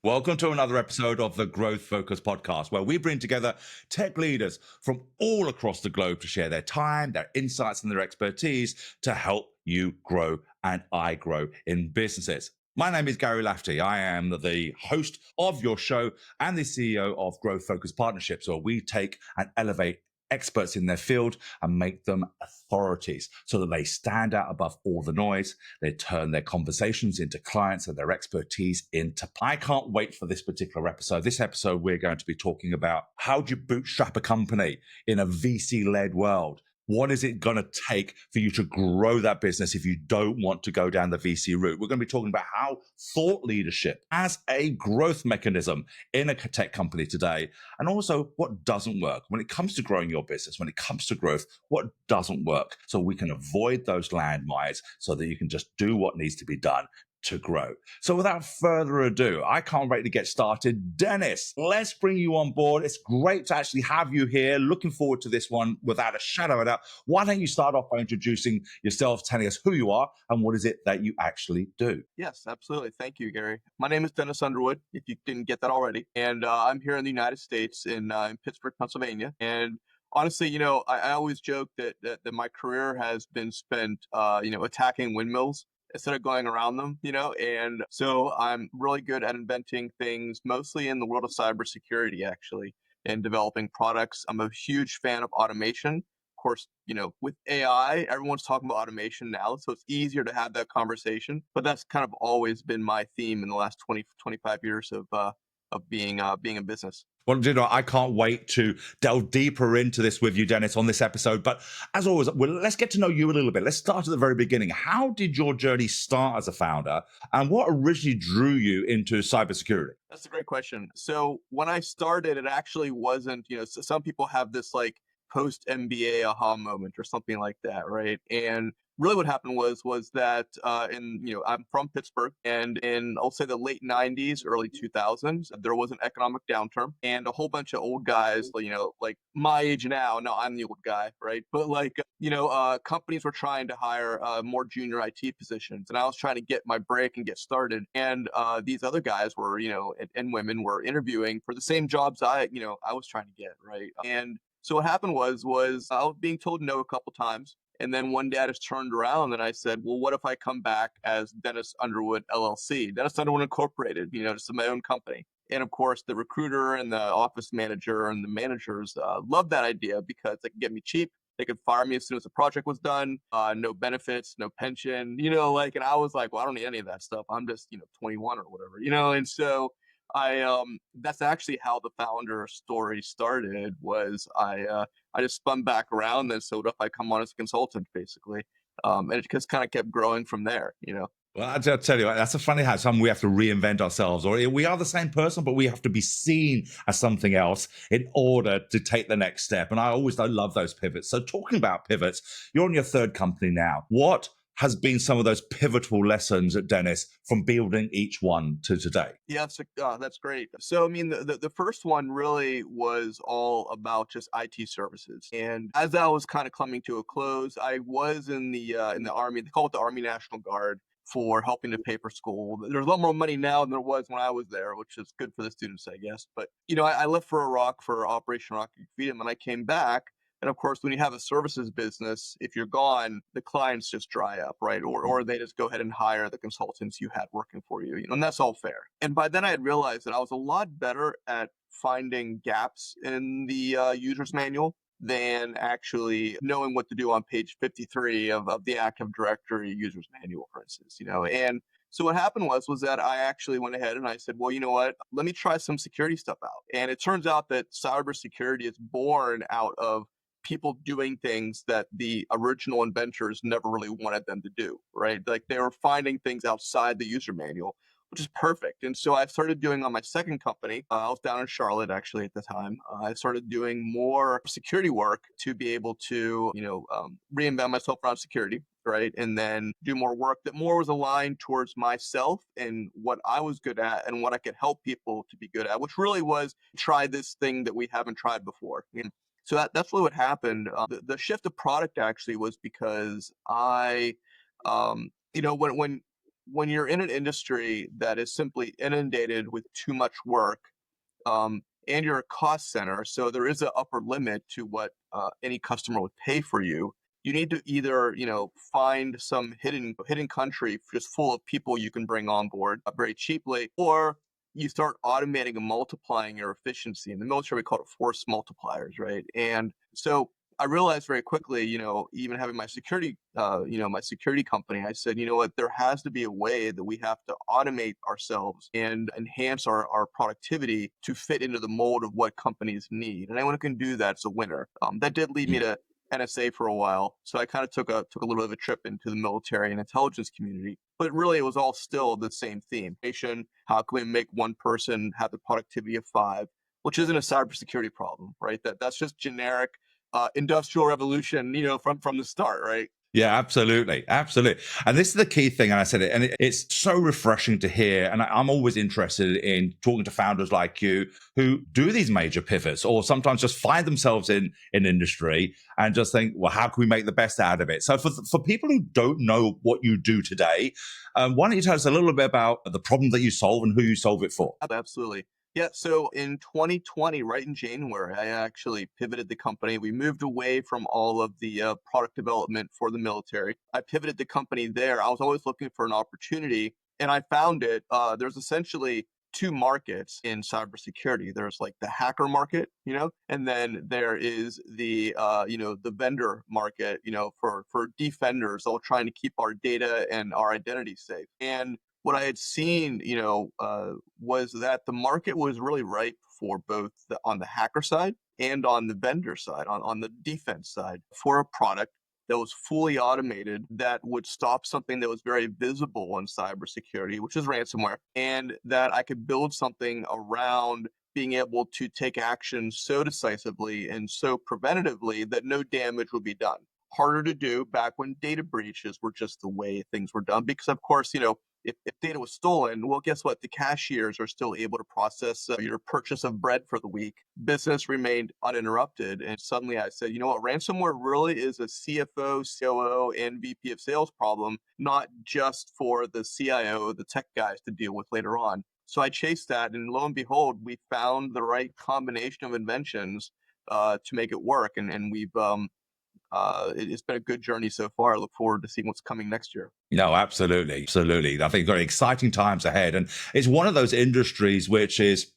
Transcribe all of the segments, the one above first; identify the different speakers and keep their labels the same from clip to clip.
Speaker 1: Welcome to another episode of the Growth Focus podcast, where we bring together tech leaders from all across the globe to share their time, their insights, and their expertise to help you grow and I grow in businesses. My name is Gary Lafferty. I am the host of your show and the CEO of Growth Focus Partnerships, where we take and elevate experts in their field and make them authorities so that they stand out above all the noise. They turn their conversations into clients and their expertise into. I can't wait for this particular episode. This episode, we're going to be talking about how do you bootstrap a company in a VC-led world? What is it going to take for you to grow that business if you don't want to go down the VC route? We're going to be talking about how thought leadership as a growth mechanism in a tech company today, and also what doesn't work when it comes to growing your business, when it comes to growth, what doesn't work, so we can avoid those landmines so that you can just do what needs to be done to grow. So without further ado, I can't wait to get started. Dennis, let's bring you on board. It's great to actually have you here. Looking forward to this one without a shadow of a doubt. Why don't you start off by introducing yourself, telling us who you are and what is it that you actually do?
Speaker 2: Yes, absolutely. Thank you, Gary. My name is Dennis Underwood, if you didn't get that already. And I'm here in the United States in Pittsburgh, Pennsylvania. And honestly, I always joke that my career has been spent, attacking windmills instead of going around them, and so I'm really good at inventing things, mostly in the world of cybersecurity, actually, and developing products. I'm a huge fan of automation. Of course, with AI, everyone's talking about automation now, so it's easier to have that conversation. But that's kind of always been my theme in the last 20, 25 years of being in business.
Speaker 1: Well, I can't wait to delve deeper into this with you, Dennis, on this episode. But as always, let's get to know you a little bit. Let's start at the very beginning. How did your journey start as a founder, and what originally drew you into cybersecurity?
Speaker 2: That's a great question. So when I started, it actually wasn't, some people have this like post MBA aha moment or something like that, right? And really what happened was that I'm from Pittsburgh, and in I'll say the late 90s, early 2000s, there was an economic downturn, and a whole bunch of old guys, like my age now. No, I'm the old guy, right? But like, companies were trying to hire more junior IT positions, and I was trying to get my break and get started. And these other guys were, and women were interviewing for the same jobs I was trying to get, right? And so what happened was I was being told no a couple times. And then one day I just turned around and I said, well, what if I come back as Dennis Underwood LLC, Dennis Underwood Incorporated, just my own company. And of course, the recruiter and the office manager and the managers loved that idea because they could get me cheap. They could fire me as soon as the project was done. No benefits, no pension, and I was like, well, I don't need any of that stuff. I'm just, 21 or whatever, and so that's actually how the founder story started. I just spun back around and so if I come on as a consultant, basically, and it just kind of kept growing from there.
Speaker 1: Well, I'll tell you, that's a funny how some we have to reinvent ourselves, or we are the same person, but we have to be seen as something else in order to take the next step. And I love those pivots. So, talking about pivots, you're on your third company now. What has been some of those pivotal lessons at Dennis from building each one to today?
Speaker 2: Yeah, that's great. So, I mean, the first one really was all about just IT services. And as that was kind of coming to a close, I was in the Army. They call it the Army National Guard for helping to pay for school. There's a lot more money now than there was when I was there, which is good for the students, I guess. But I left for Iraq for Operation Rocket Freedom, and I came back. And of course, when you have a services business, if you're gone, the clients just dry up, right? Or they just go ahead and hire the consultants you had working for you, and that's all fair. And by then I had realized that I was a lot better at finding gaps in the user's manual than actually knowing what to do on page 53 of the Active Directory user's manual, for instance. And so what happened was that I actually went ahead and I said, well, you know what? Let me try some security stuff out. And it turns out that cybersecurity is born out of people doing things that the original inventors never really wanted them to do, right? Like they were finding things outside the user manual, which is perfect. And so I started doing on my second company. I was down in Charlotte actually at the time. I started doing more security work to be able to, reinvent myself around security, right? And then do more work that more was aligned towards myself and what I was good at and what I could help people to be good at, which really was try this thing that we haven't tried before. So that's really what happened. The shift of product actually was because I, when when you're in an industry that is simply inundated with too much work, and you're a cost center, so there is an upper limit to what any customer would pay for you. You need to either, find some hidden country just full of people you can bring on board very cheaply, or you start automating and multiplying your efficiency. In the military, we call it force multipliers, right? And so I realized very quickly, even having my security company, I said, you know what, there has to be a way that we have to automate ourselves and enhance our productivity to fit into the mold of what companies need. And anyone who can do that's a winner. That did lead me
Speaker 1: Mm.
Speaker 2: to NSA for a while. So I kind of took a little bit of a trip into the military and intelligence community. But really, it was all still the same theme. How can we make one person have the productivity of five? Which isn't a cybersecurity problem, right? That's just generic industrial revolution, from the start, right?
Speaker 1: Yeah, absolutely, absolutely. And this is the key thing. And I said it, and it's so refreshing to hear. And I'm always interested in talking to founders like you who do these major pivots, or sometimes just find themselves in industry and just think, well, how can we make the best out of it? So for people who don't know what you do today, why don't you tell us a little bit about the problem that you solve and who you solve it for?
Speaker 2: Absolutely. Yeah. So in 2020, right in January, I actually pivoted the company. We moved away from all of the product development for the military. I pivoted the company there. I was always looking for an opportunity, and I found it. There's essentially two markets in cybersecurity. There's like the hacker market, and then there is the vendor market, for defenders all trying to keep our data and our identity safe. And what I had seen, was that the market was really ripe for both on the hacker side and on the vendor side, on the defense side, for a product that was fully automated that would stop something that was very visible in cybersecurity, which is ransomware, and that I could build something around being able to take action so decisively and so preventatively that no damage would be done. Harder to do back when data breaches were just the way things were done, because of course, if data was stolen, well, guess what? The cashiers are still able to process your purchase of bread for the week. Business remained uninterrupted. And suddenly I said, you know what? Ransomware really is a CFO, COO, and VP of sales problem, not just for the CIO, the tech guys to deal with later on. So I chased that, and lo and behold, we found the right combination of inventions to make it work. And it's been a good journey so far. I look forward to seeing what's coming next year.
Speaker 1: No, absolutely, absolutely. I think very exciting times ahead, and it's one of those industries which is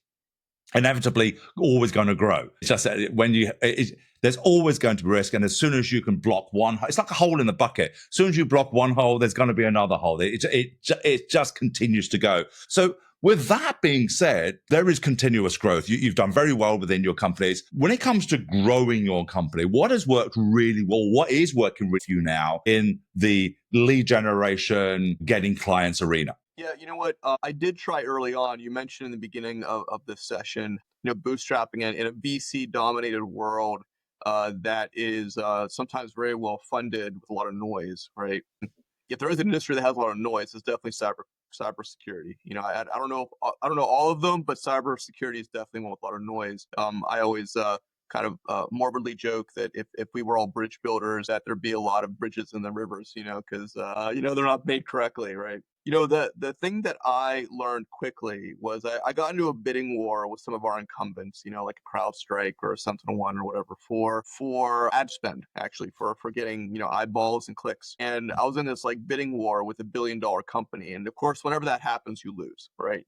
Speaker 1: inevitably always going to grow. It's just that there's always going to be risk, and as soon as you can block one, it's like a hole in the bucket. As soon as you block one hole, there's going to be another hole. It just continues to go. So, with that being said, there is continuous growth. You've done very well within your companies. When it comes to growing your company, what has worked really well? What is working with you now in the lead generation, getting clients arena?
Speaker 2: Yeah, you know what? I did try early on. You mentioned in the beginning of this session, bootstrapping in a VC dominated world that is sometimes very well funded with a lot of noise, right? If there is an industry that has a lot of noise, it's definitely cybersecurity. I don't know, I don't know all of them, but cybersecurity is definitely one with a lot of noise. I always kind of morbidly joke that if we were all bridge builders, that there'd be a lot of bridges in the rivers, because they're not made correctly, right? The thing that I learned quickly was I got into a bidding war with some of our incumbents, like a CrowdStrike or a SentinelOne or whatever, for ad spend, actually, for getting eyeballs and clicks. And I was in this like bidding war with $1 billion company, and of course, whenever that happens, you lose, right?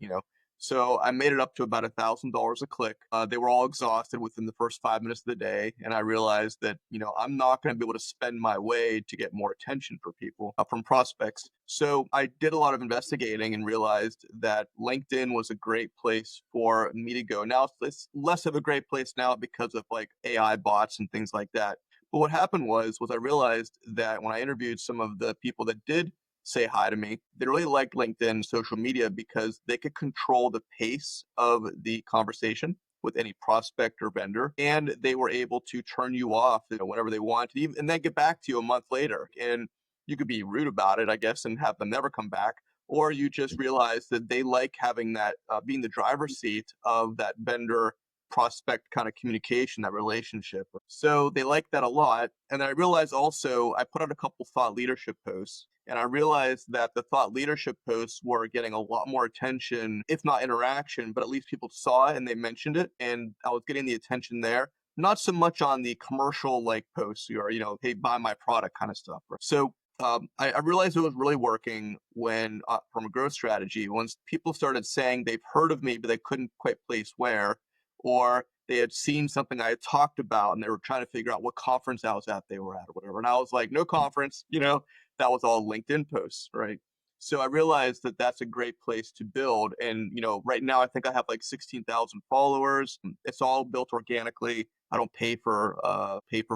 Speaker 2: So I made it up to about $1,000 a click. They were all exhausted within the first 5 minutes of the day, and I realized that I'm not going to be able to spend my way to get more attention for people from prospects. So I did a lot of investigating and realized that LinkedIn was a great place for me to go. Now it's less of a great place now because of like AI bots and things like that. But what happened was I realized that when I interviewed some of the people that did say hi to me, they really liked LinkedIn social media because they could control the pace of the conversation with any prospect or vendor, and they were able to turn you off, whenever they wanted, even, and then get back to you a month later. And you could be rude about it, I guess, and have them never come back, or you just realize that they like having that being the driver's seat of that vendor prospect kind of communication, that relationship. So they like that a lot. And I realized also I put out a couple thought leadership posts, And I realized that the thought leadership posts were getting a lot more attention, if not interaction, but at least people saw it and they mentioned it. And I was getting the attention there. Not so much on the commercial like posts or, hey, buy my product kind of stuff. Right? So I realized it was really working when, from a growth strategy, once people started saying they've heard of me, but they couldn't quite place where, or they had seen something I had talked about and they were trying to figure out what conference I was at, they were at, or whatever. And I was like, no conference, that was all LinkedIn posts, right? So I realized that that's a great place to build. And, right now I think I have like 16,000 followers. It's all built organically. I don't pay for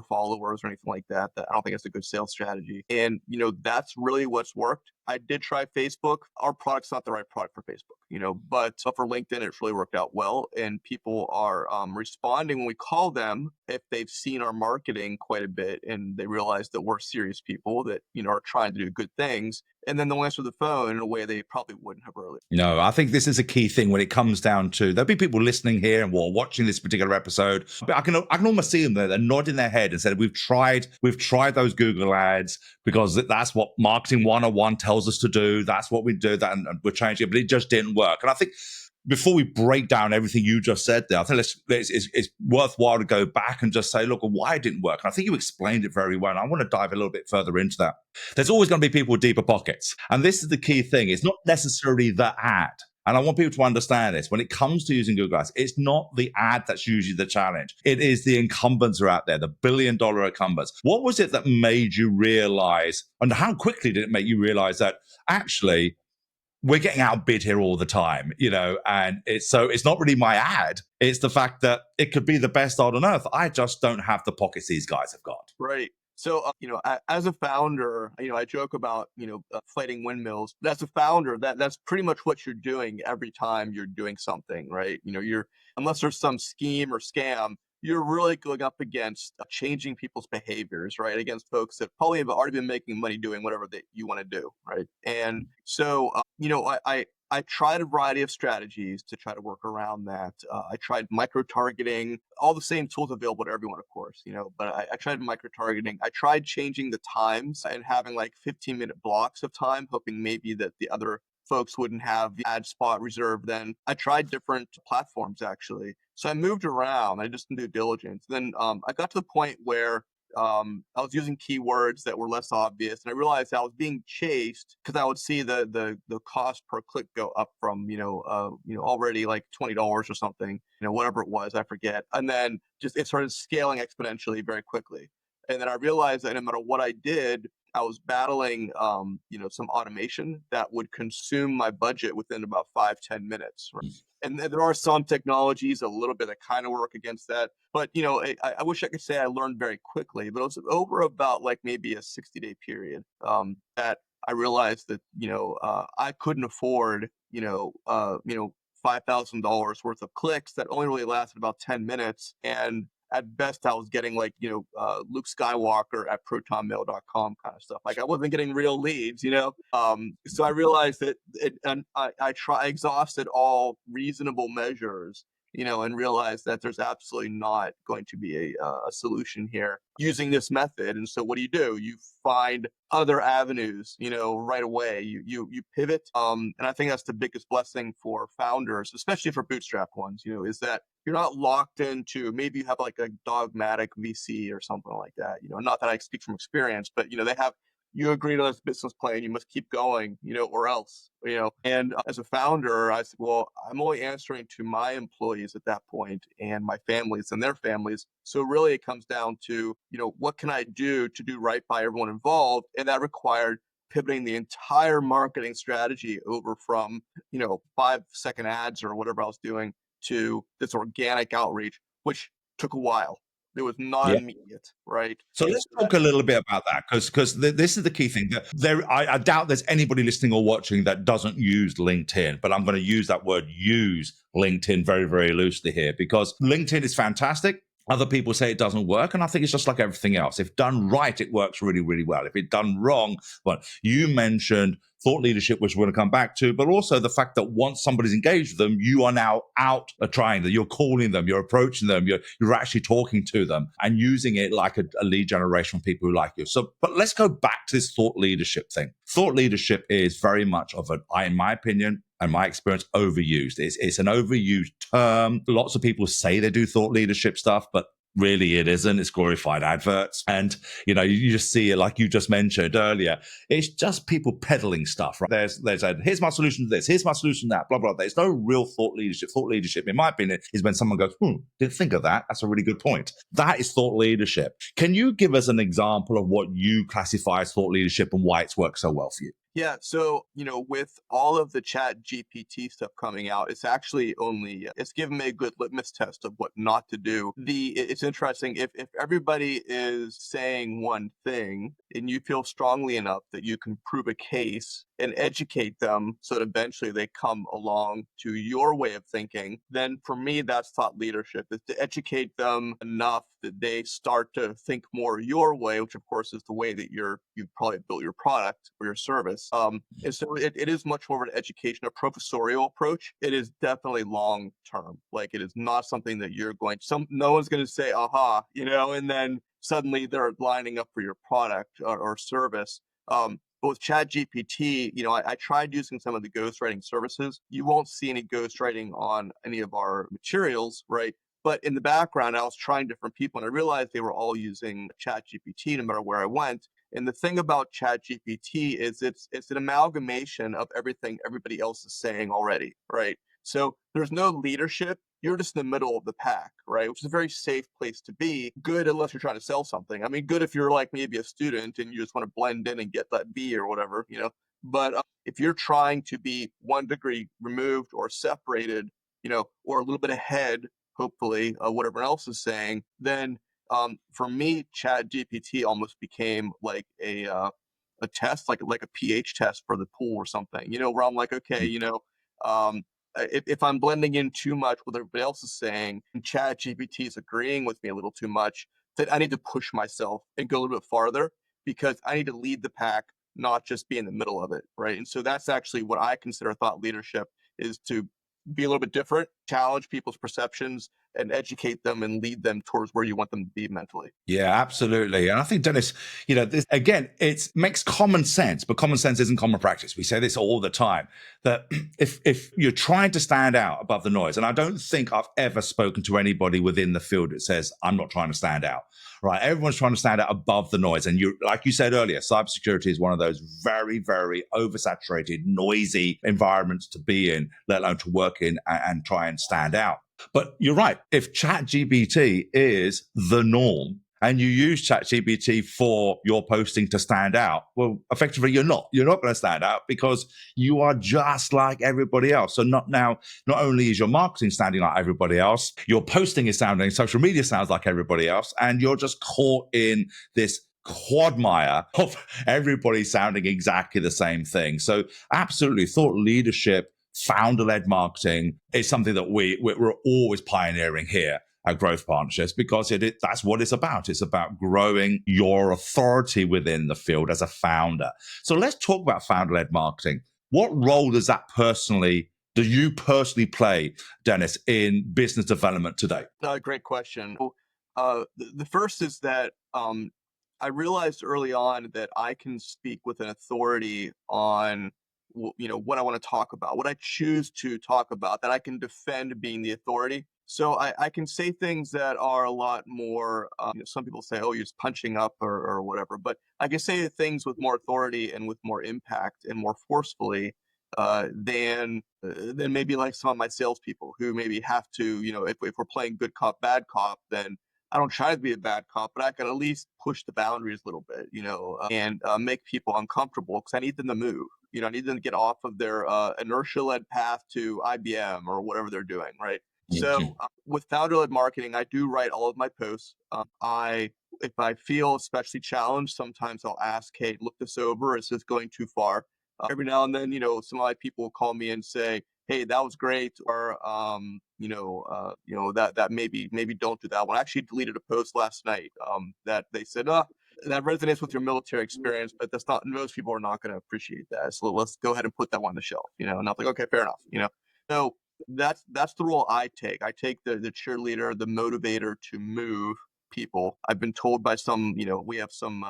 Speaker 2: followers or anything like that. I don't think it's a good sales strategy. And, that's really what's worked. I did try Facebook. Our product's not the right product for Facebook, but for LinkedIn, it's really worked out well. And people are responding when we call them if they've seen our marketing quite a bit and they realize that we're serious people that, are trying to do good things. And then they'll answer the phone in a way they probably wouldn't have earlier.
Speaker 1: No, I think this is a key thing when it comes down to there'll be people listening here and watching this particular episode. But I can almost see them there. They're nodding their head and said, we've tried those Google ads because that's what marketing 101 tells us to do. That's what we do. That and we're changing it, but it just didn't work. And I think before we break down everything you just said there, I think it's worthwhile to go back and just say, look, why it didn't work. And I think you explained it very well. And I want to dive a little bit further into that. There's always going to be people with deeper pockets. And this is the key thing. It's not necessarily the ad. And I want people to understand this. When it comes to using Google Ads, it's not the ad that's usually the challenge. It is the incumbents are out there, the billion-dollar incumbents. What was it that made you realize, and how quickly did it make you realize that actually we're getting outbid here all the time, and it's not really my ad. It's the fact that it could be the best ad on earth. I just don't have the pockets these guys have got.
Speaker 2: Right. So, as a founder, I joke about, fighting windmills. But as a founder, that's pretty much what you're doing every time you're doing something, right? Unless there's some scheme or scam, you're really going up against changing people's behaviors, right? Against folks that probably have already been making money doing whatever that you want to do, right? And so, I tried a variety of strategies to try to work around that. I tried micro-targeting, all the same tools available to everyone, of course, but I tried micro-targeting. I tried changing the times and having like 15-minute blocks of time, hoping maybe that the other folks wouldn't have the ad spot reserved then. I tried different platforms, actually. So I moved around. I just did due diligence. Then I got to the point where I was using keywords that were less obvious, and I realized I was being chased because I would see the cost per click go up from already like $20 or something, whatever it was, I forget, and then just it started scaling exponentially very quickly, and then I realized that no matter what I did, I was battling some automation that would consume my budget within about 5-10 minutes. Right? And there are some technologies a little bit that kind of work against that. But, I wish I could say I learned very quickly, but it was over about like maybe a 60-day period that I realized that, I couldn't afford, $5,000 worth of clicks that only really lasted about 10 minutes. And at best, I was getting like, Luke Skywalker at protonmail.com kind of stuff. Like I wasn't getting real leads, So I realized that and I exhausted all reasonable measures, and realized that there's absolutely not going to be a solution here using this method. And so what do? You find other avenues, right away. You pivot. And I think that's the biggest blessing for founders, especially for bootstrap ones, is that you're not locked into, maybe you have like a dogmatic VC or something like that. Not that I speak from experience, but you agree to this business plan, you must keep going, or else, And as a founder, I said, well, I'm only answering to my employees at that point and my families and their families. So really it comes down to, what can I do to do right by everyone involved? And that required pivoting the entire marketing strategy over from, 5-second ads or whatever I was doing to this organic outreach, which took a while. It was not immediate, right?
Speaker 1: So let's talk a little bit about that because this is the key thing. I doubt there's anybody listening or watching that doesn't use LinkedIn, but I'm going to use that word use LinkedIn very, very loosely here because LinkedIn is fantastic. Other people say it doesn't work, and I think it's just like everything else. If done right, it works really, really well. If it's done wrong, well, you mentioned thought leadership, which we're going to come back to, but also the fact that once somebody's engaged with them, you are now out trying them, you're calling them, you're approaching them, you're actually talking to them and using it like a lead generation from people who like you. So, but let's go back to this thought leadership thing. Thought leadership is very much of an, in my opinion, and my experience, overused. It's an overused term. Lots of people say they do thought leadership stuff, but really it isn't. It's glorified adverts. And, you just see it like you just mentioned earlier. It's just people peddling stuff, right? There's a, here's my solution to this, here's my solution to that, blah, blah. There's no real thought leadership. Thought leadership, in my opinion, is when someone goes, didn't think of that. That's a really good point. That is thought leadership. Can you give us an example of what you classify as thought leadership and why it's worked so well for you?
Speaker 2: Yeah, so with all of the Chat GPT stuff coming out, it's actually it's given me a good litmus test of what not to do. It's interesting if everybody is saying one thing and you feel strongly enough that you can prove a case and educate them so that eventually they come along to your way of thinking, then for me that's thought leadership, is to educate them enough that they start to think more your way, which of course is the way that you've probably built your product or your service. And so it is much more of an education, a professorial approach. It is definitely long term. Like, it is not something that no one's going to say, aha, and then suddenly they're lining up for your product or service. But with Chat GPT, I tried using some of the ghostwriting services. You won't see any ghostwriting on any of our materials, right? But in the background, I was trying different people, and I realized they were all using Chat GPT no matter where I went. And the thing about Chat GPT is it's an amalgamation of everything everybody else is saying already, right? So there's no leadership. You're just in the middle of the pack, right? Which is a very safe place to be. Good unless you're trying to sell something. I mean, good if you're like maybe a student and you just want to blend in and get that B or whatever. But if you're trying to be 1 degree removed or separated, or a little bit ahead, hopefully, whatever else is saying, then for me, Chat GPT almost became like a test, like a pH test for the pool or something. Where I'm like, okay, um, if I'm blending in too much with what everybody else is saying, and Chat GPT is agreeing with me a little too much, then I need to push myself and go a little bit farther because I need to lead the pack, not just be in the middle of it, right? And so that's actually what I consider thought leadership, is to be a little bit different, challenge people's perceptions, and educate them and lead them towards where you want them to be mentally.
Speaker 1: Yeah, absolutely. And I think, Dennis, this, again, it makes common sense, but common sense isn't common practice. We say this all the time, that if you're trying to stand out above the noise, and I don't think I've ever spoken to anybody within the field that says, I'm not trying to stand out, right? Everyone's trying to stand out above the noise. And like you said earlier, cybersecurity is one of those very, very oversaturated, noisy environments to be in, let alone to work in and try and stand out. But you're right. If ChatGPT is the norm and you use ChatGPT for your posting to stand out, well, effectively, you're not. You're not going to stand out because you are just like everybody else. So not only is your marketing sounding like everybody else, your posting is sounding, social media sounds like everybody else, and you're just caught in this quagmire of everybody sounding exactly the same thing. So absolutely, thought leadership, founder-led marketing is something that we're always pioneering here at Growth Partnerships, because that's what it's about. It's about growing your authority within the field as a founder. So let's talk about founder-led marketing. What role do you personally play, Dennis, in business development today?
Speaker 2: Great question. The first is that I realized early on that I can speak with an authority on what I want to talk about, what I choose to talk about, that I can defend being the authority. So I can say things that are a lot more, some people say, oh, you're just punching up or whatever, but I can say things with more authority and with more impact and more forcefully than maybe like some of my salespeople who maybe have to, if we're playing good cop, bad cop, then I don't try to be a bad cop, but I can at least push the boundaries a little bit, and make people uncomfortable because I need them to move. I need them to get off of their inertia-led path to IBM or whatever they're doing, right? So with founder-led marketing, I do write all of my posts. If I feel especially challenged, sometimes I'll ask, hey, look this over. Is this going too far? Every now and then, some of my people will call me and say, hey, that was great, or that maybe don't do that one. I actually deleted a post last night that they said, That resonates with your military experience, but that's not, most people are not going to appreciate that. So let's go ahead and put that one on the shelf, and I'm like, okay, fair enough, So that's the role I take. I take the cheerleader, the motivator to move people. I've been told by some, we have some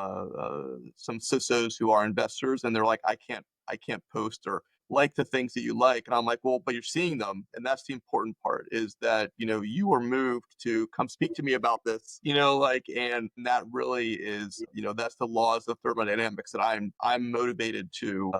Speaker 2: CISOs who are investors, and they're like, I can't post or like the things that you like. And I'm like, well, but you're seeing them. And that's the important part, is that, you were moved to come speak to me about this, and that really is, that's the laws of thermodynamics that I'm motivated to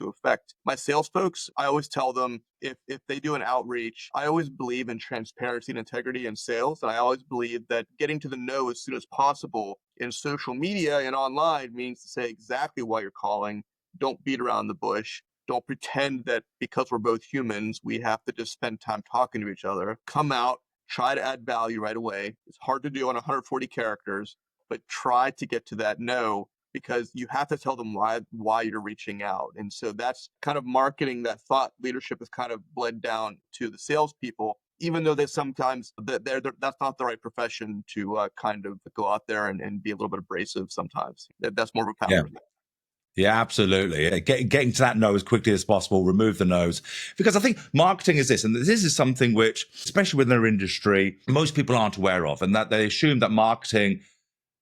Speaker 2: affect. My sales folks, I always tell them, if they do an outreach, I always believe in transparency and integrity in sales. And I always believe that getting to the know as soon as possible in social media and online means to say exactly why you're calling. Don't beat around the bush. Don't pretend that because we're both humans, we have to just spend time talking to each other. Come out, try to add value right away. It's hard to do on 140 characters, but try to get to that no, because you have to tell them why you're reaching out. And so that's kind of marketing. That thought leadership is kind of bled down to the salespeople, even though they sometimes that's not the right profession to kind of go out there and be a little bit abrasive sometimes. That's more of a
Speaker 1: Yeah.
Speaker 2: founder.
Speaker 1: Yeah, absolutely. Getting to that no as quickly as possible, remove the no's. Because I think marketing is this, and this is something which, especially within our industry, most people aren't aware of, and that they assume that marketing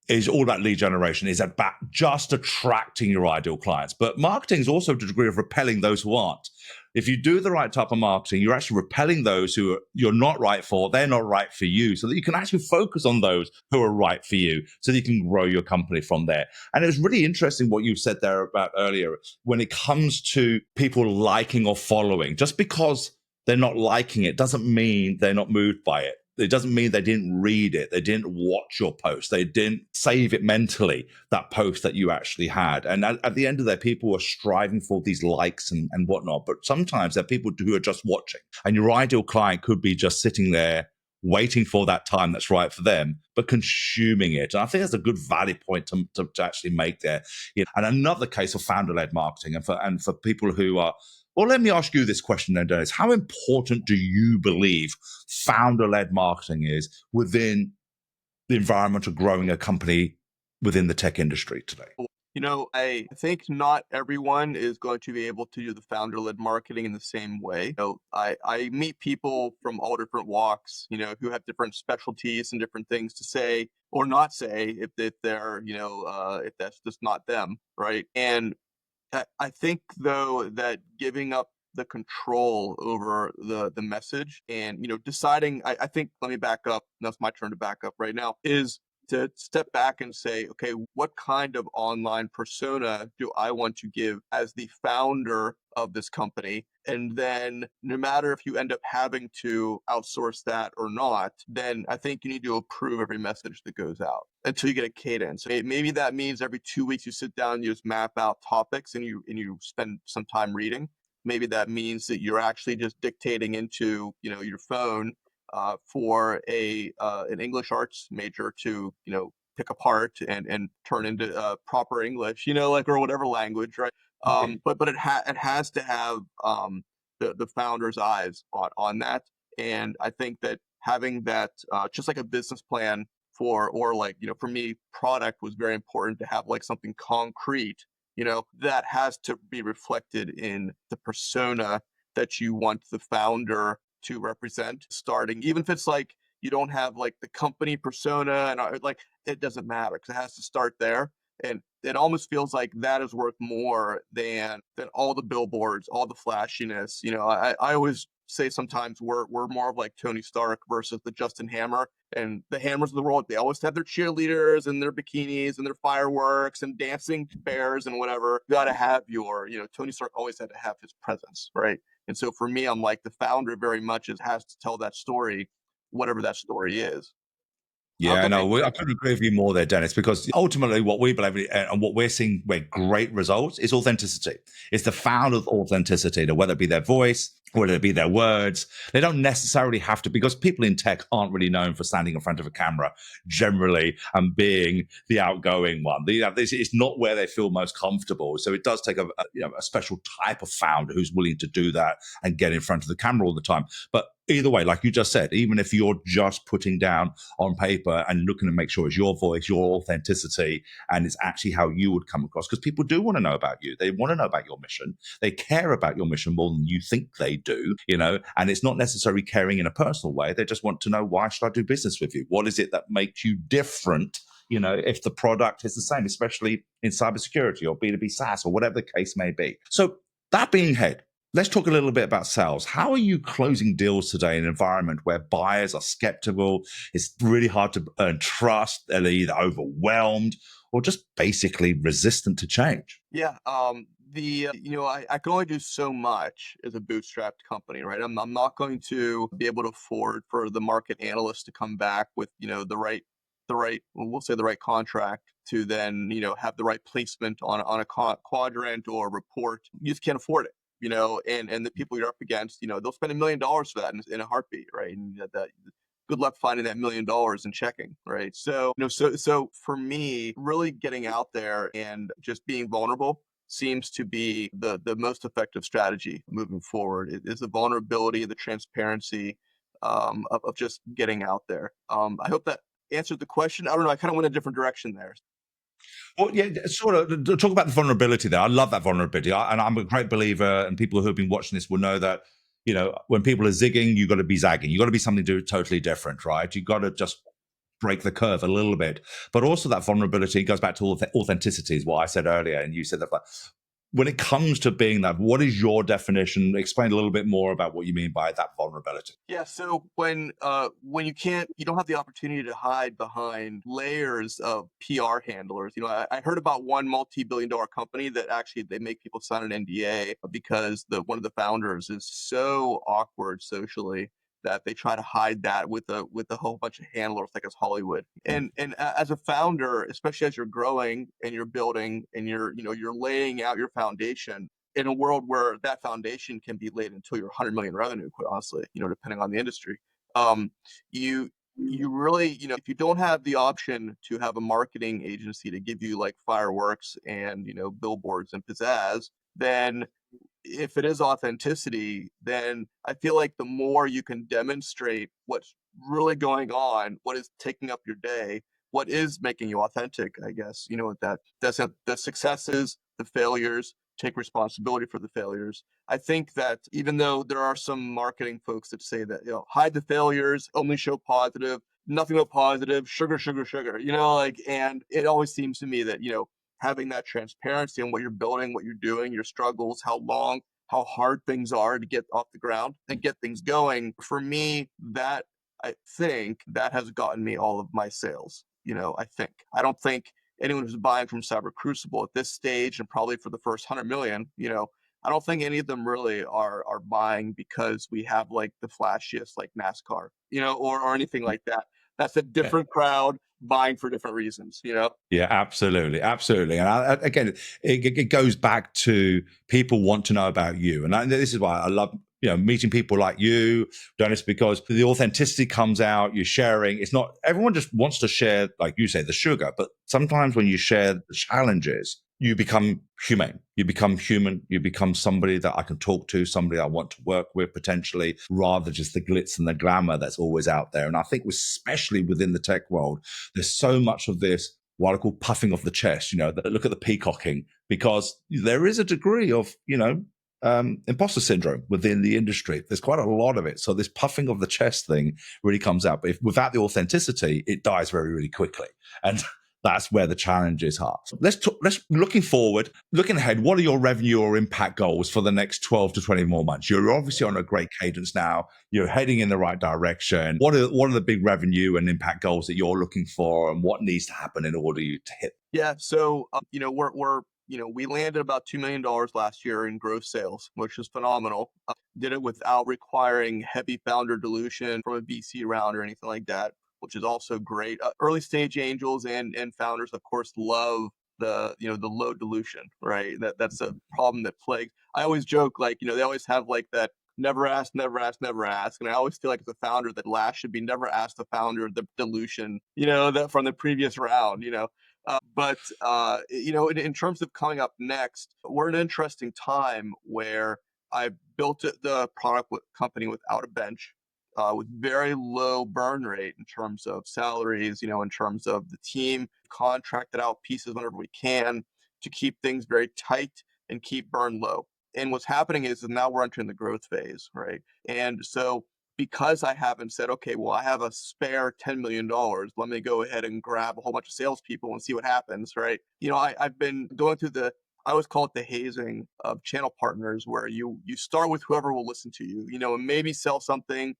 Speaker 1: is all about lead generation, is about just attracting your ideal clients. But marketing is also to a degree of repelling those who aren't. If you do the right type of marketing, you're actually repelling those you're not right for, they're not right for you, so that you can actually focus on those who are right for you, so that you can grow your company from there. And it was really interesting what you said there about earlier, when it comes to people liking or following. Just because they're not liking it doesn't mean they're not moved by it. It doesn't mean they didn't read it. They didn't watch your post. They didn't save it mentally, that post that you actually had. And at the end of the day, people are striving for these likes and whatnot. But sometimes there are people who are just watching. And your ideal client could be just sitting there waiting for that time that's right for them, but consuming it. And I think that's a good valid point to actually make there. And another case of founder-led marketing, and for people who are, well, let me ask you this question then, Dennis. How important do you believe founder-led marketing is within the environment of growing a company within the tech industry today?
Speaker 2: I think not everyone is going to be able to do the founder-led marketing in the same way. I meet people from all different walks, who have different specialties and different things to say or not say if they're, if that's just not them, right? And I think, though, that giving up the control over the message and, deciding, I think, let me back up. That's my turn to back up right now, is to step back and say, okay, what kind of online persona do I want to give as the founder of this company? And then no matter if you end up having to outsource that or not, then I think you need to approve every message that goes out until you get a cadence. Maybe that means every 2 weeks you sit down and you just map out topics and you spend some time reading. Maybe that means that you're actually just dictating into, your phone for an English arts major to pick apart and turn into proper English, or whatever language, right? But it has to have the founder's eyes on that, and I think that having that just like a business plan or like for me, product was very important to have like something concrete, that has to be reflected in the persona that you want the founder to represent starting, even if it's like you don't have like the company persona and like it doesn't matter because it has to start there. And it almost feels like that is worth more than all the billboards, all the flashiness. I always say sometimes we're more of like Tony Stark versus the Justin Hammer, and the Hammers of the world. They always have their cheerleaders and their bikinis and their fireworks and dancing bears and whatever. You got to have Tony Stark always had to have his presence, right? And so for me, I'm like the founder very much has to tell that story, whatever that story is. How
Speaker 1: Yeah,
Speaker 2: can
Speaker 1: no, I couldn't agree with you more there, Dennis, because ultimately what we believe and what we're seeing with great results is authenticity. It's the founder's authenticity, whether it be their voice, whether it be their words. They don't necessarily have to, because people in tech aren't really known for standing in front of a camera generally and being the outgoing one. It's not where they feel most comfortable. So it does take a special type of founder who's willing to do that and get in front of the camera all the time. But either way, like you just said, even if you're just putting down on paper and looking to make sure it's your voice, your authenticity, and it's actually how you would come across, because people do want to know about you. They want to know about your mission. They care about your mission more than you think they do, and it's not necessarily caring in a personal way. They just want to know, why should I do business with you? What is it that makes you different? If the product is the same, especially in cybersecurity or B2B SaaS or whatever the case may be. So, that being said, let's talk a little bit about sales. How are you closing deals today in an environment where buyers are skeptical? It's really hard to earn trust. They're either overwhelmed or just basically resistant to change.
Speaker 2: Yeah, I can only do so much as a bootstrapped company, right? I'm not going to be able to afford for the market analyst to come back with the right, we'll say the right contract to then have the right placement on a quadrant or report. You just can't afford it, and the people you're up against, they'll spend $1 million for that in a heartbeat, right? And that good luck finding that $1 million and checking, right? So for me, really getting out there and just being vulnerable seems to be the most effective strategy moving forward. It is the vulnerability, the transparency, of just getting out there. I hope that answered the question. I don't know. I kind of went a different direction there.
Speaker 1: Well, yeah, sort of talk about the vulnerability there. I love that vulnerability. And I'm a great believer, and people who have been watching this will know that, when people are zigging, you've got to be zagging. You've got to be something totally different, right? You've got to just break the curve a little bit. But also that vulnerability goes back to authenticity, is what I said earlier. And you said that, when it comes to being that, what is your definition? Explain a little bit more about what you mean by that vulnerability.
Speaker 2: Yeah, so when you don't have the opportunity to hide behind layers of PR handlers. I heard about one multi-billion-dollar company that actually they make people sign an NDA because the one of the founders is so awkward socially that they try to hide that with a whole bunch of handlers like it's Hollywood. As a founder, especially as you're growing and you're building and you're laying out your foundation, in a world where that foundation can be laid until you're 100 million revenue, quite honestly, depending on the industry. Um, you you really, if you don't have the option to have a marketing agency to give you like fireworks and billboards and pizzazz, then if it is authenticity, then I feel like the more you can demonstrate what's really going on, what is taking up your day, what is making you authentic, I guess, that's the successes, the failures, take responsibility for the failures. I think that even though there are some marketing folks that say that, hide the failures, only show positive, nothing but positive, sugar, sugar, sugar, and it always seems to me that, having that transparency on what you're building, what you're doing, your struggles, how hard things are to get off the ground and get things going. For me, that I think that has gotten me all of my sales. I don't think anyone who's buying from Cyber Crucible at this stage and probably for the first 100 million, I don't think any of them really are buying because we have like the flashiest like NASCAR, or anything like that. That's a different crowd buying for different reasons.
Speaker 1: Yeah, absolutely, absolutely. And again, it goes back to people want to know about you, and this is why I love meeting people like you, Dennis, because the authenticity comes out. You're sharing. It's not everyone just wants to share, like you say, the sugar, but sometimes when you share the challenges, you become humane. You become human. You become somebody that I can talk to, somebody I want to work with potentially, rather just the glitz and the glamour that's always out there. And I think, especially within the tech world, there's so much of this, what I call puffing of the chest, look at the peacocking, because there is a degree of, imposter syndrome within the industry. There's quite a lot of it. So this puffing of the chest thing really comes out. But without the authenticity, it dies very, really quickly. And that's where the challenges are. So let's looking forward, looking ahead, what are your revenue or impact goals for the next 12 to 20 more months? You're obviously on a great cadence now. You're heading in the right direction. What are the big revenue and impact goals that you're looking for, and what needs to happen in order to hit?
Speaker 2: Yeah. So, we landed about $2 million last year in gross sales, which is phenomenal. Did it without requiring heavy founder dilution from a VC round or anything like that, which is also great. Early stage angels and founders, of course, love the low dilution, right? That's a problem that plagues. I always joke, like, they always have like that never ask, never ask, never ask. And I always feel like as a founder, that last should be never ask the founder the dilution, that from the previous round. In terms of coming up next, we're in an interesting time where I built the product company without a bench. with very low burn rate in terms of salaries, in terms of the team, contracted out pieces whenever we can to keep things very tight and keep burn low. And what's happening is that now we're entering the growth phase, right? And so because I haven't said, okay, well, I have a spare $10 million, let me go ahead and grab a whole bunch of salespeople and see what happens, right? I've been going through I always call it the hazing of channel partners, where you start with whoever will listen to you, and maybe sell something.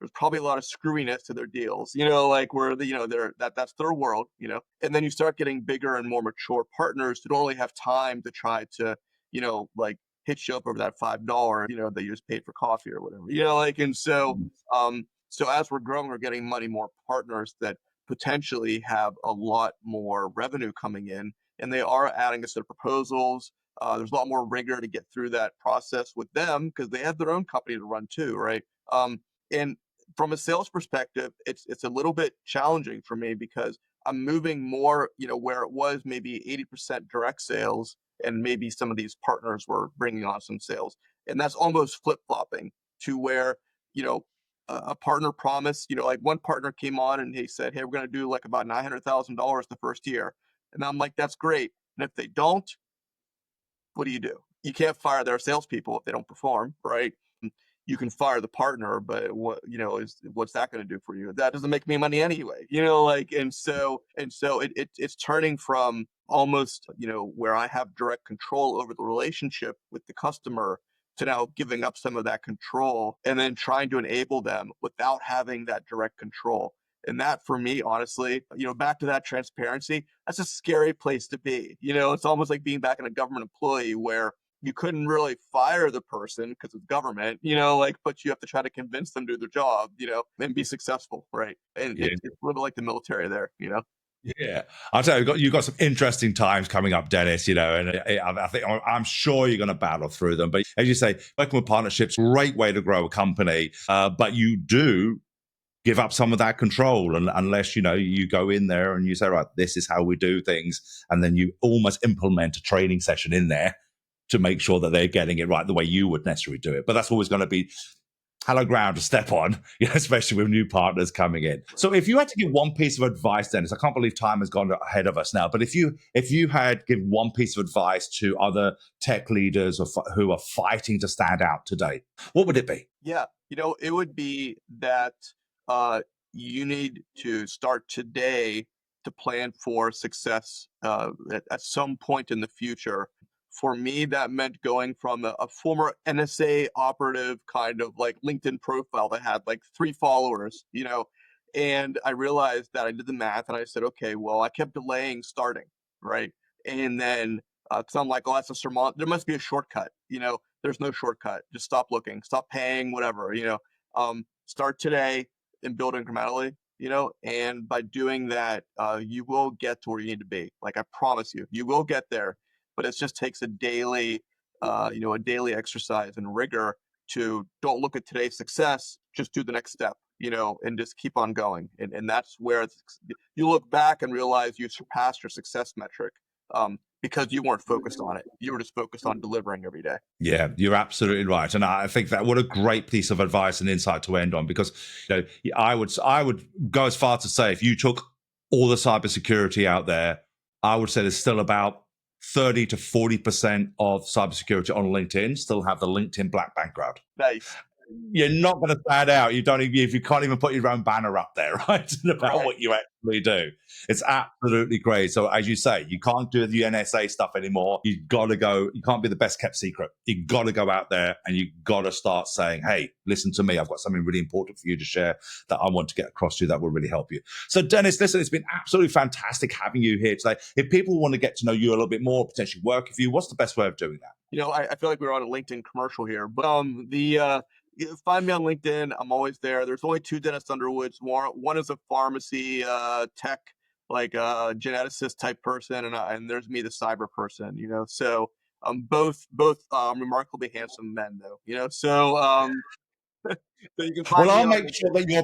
Speaker 2: There's probably a lot of screwiness to their deals, like where that's their world, and then you start getting bigger and more mature partners who don't really have time to try to, like hit you up over that $5, that you just paid for coffee or whatever, and so as we're growing, we're getting more partners that potentially have a lot more revenue coming in, and they are adding a set of proposals. There's a lot more rigor to get through that process with them because they have their own company to run too, right? And from a sales perspective, it's a little bit challenging for me because I'm moving more, where it was maybe 80% direct sales, and maybe some of these partners were bringing on some sales. And that's almost flip-flopping to where, you know, a partner promised, like one partner came on and he said, hey, we're going to do like about $900,000 the first year. And I'm like, that's great. And if they don't, what do? You can't fire their salespeople if they don't perform, right? You can fire the partner, but what's that going to do for you? That doesn't make me money anyway, like, and so it's turning from almost, where I have direct control over the relationship with the customer, to now giving up some of that control and then trying to enable them without having that direct control. And that, for me, honestly, back to that transparency, that's a scary place to be. It's almost like being back in a government employee where you couldn't really fire the person because it's government, like, but you have to try to convince them to do their job, and be successful, right? And
Speaker 1: Yeah.
Speaker 2: it's a little bit like the military there.
Speaker 1: Yeah, I'll tell you, you've got some interesting times coming up, Dennis. And I think I'm sure you're going to battle through them. But as you say, working with partnerships, great way to grow a company. But you do give up some of that control, and unless you go in there and you say, right, this is how we do things, and then you almost implement a training session in there to make sure that they're getting it right the way you would necessarily do it. But that's always going to be hallowed ground to step on, especially with new partners coming in. So if you had to give one piece of advice, Dennis, I can't believe time has gone ahead of us now, but if you had give one piece of advice to other tech leaders who are fighting to stand out today, what would it be?
Speaker 2: Yeah, it would be that uh, you need to start today to plan for success at some point in the future. For me, that meant going from a former NSA operative kind of like LinkedIn profile that had like 3 followers, and I realized that I did the math and I said, okay, well, I kept delaying starting, right? And then, because I'm like, oh, that's a sermon. There must be a shortcut, there's no shortcut. Just stop looking, stop paying, whatever, start today and build incrementally, and by doing that, you will get to where you need to be. Like, I promise you, you will get there, but it just takes a daily exercise and rigor to don't look at today's success, just do the next step, and just keep on going. And that's where you look back and realize you surpassed your success metric, because you weren't focused on it. You were just focused on delivering every day.
Speaker 1: Yeah, you're absolutely right, and I think that what a great piece of advice and insight to end on. Because I would go as far to say if you took all the cybersecurity out there, I would say there's still about 30 to 40% of cybersecurity on LinkedIn still have the LinkedIn black background.
Speaker 2: Nice.
Speaker 1: You're not going to stand out. You don't even, if you can't even put your own banner up there, right? About
Speaker 2: Right.
Speaker 1: what you actually do. It's absolutely great. So as you say, you can't do the NSA stuff anymore. You got to go. You can't be the best kept secret. You got to go out there and you got to start saying, "Hey, listen to me. I've got something really important for you to share that I want to get across to you that will really help you." So Dennis, listen, it's been absolutely fantastic having you here today. If people want to get to know you a little bit more, potentially work with you, what's the best way of doing that?
Speaker 2: I feel like we're on a LinkedIn commercial here, but find me on LinkedIn. I'm always there. There's only two Dennis Underwoods. One is a pharmacy tech, like geneticist type person, and there's me, the cyber person. So both remarkably handsome men, though. So So you can
Speaker 1: Well,
Speaker 2: find me
Speaker 1: I'll
Speaker 2: on
Speaker 1: make sure that your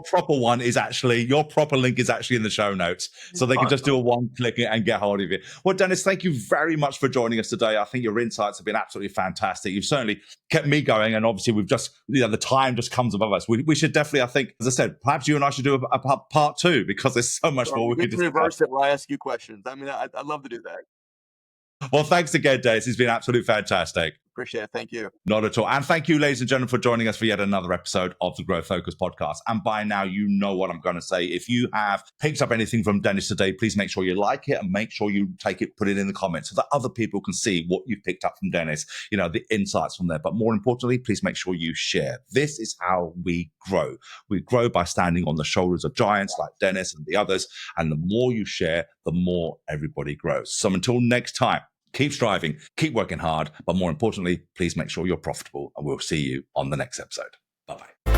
Speaker 1: proper link is actually in the show notes, so they can just
Speaker 2: Awesome.
Speaker 1: do a one click and get hold of you. Well, Dennis, thank you very much for joining us today. I think your insights have been absolutely fantastic. You've certainly kept me going, and obviously we've just the time just comes above us. We should definitely, I think, as I said, perhaps you and I should do a part two because there's so much
Speaker 2: Sure,
Speaker 1: more we
Speaker 2: we
Speaker 1: could
Speaker 2: can
Speaker 1: discuss.
Speaker 2: reverse it where I ask you questions. I mean, I'd love to do that.
Speaker 1: Well, thanks again, Dennis. It's been absolutely fantastic.
Speaker 2: Appreciate it. Thank you.
Speaker 1: Not at all. And thank you, ladies and gentlemen, for joining us for yet another episode of the Growth Focus podcast. And by now, you know what I'm going to say. If you have picked up anything from Dennis today, please make sure you like it and make sure you take it, put it in the comments so that other people can see what you've picked up from Dennis, the insights from there. But more importantly, please make sure you share. This is how we grow. We grow by standing on the shoulders of giants like Dennis and the others. And the more you share, the more everybody grows. So until next time, keep striving, keep working hard, but more importantly, please make sure you're profitable. And we'll see you on the next episode. Bye bye.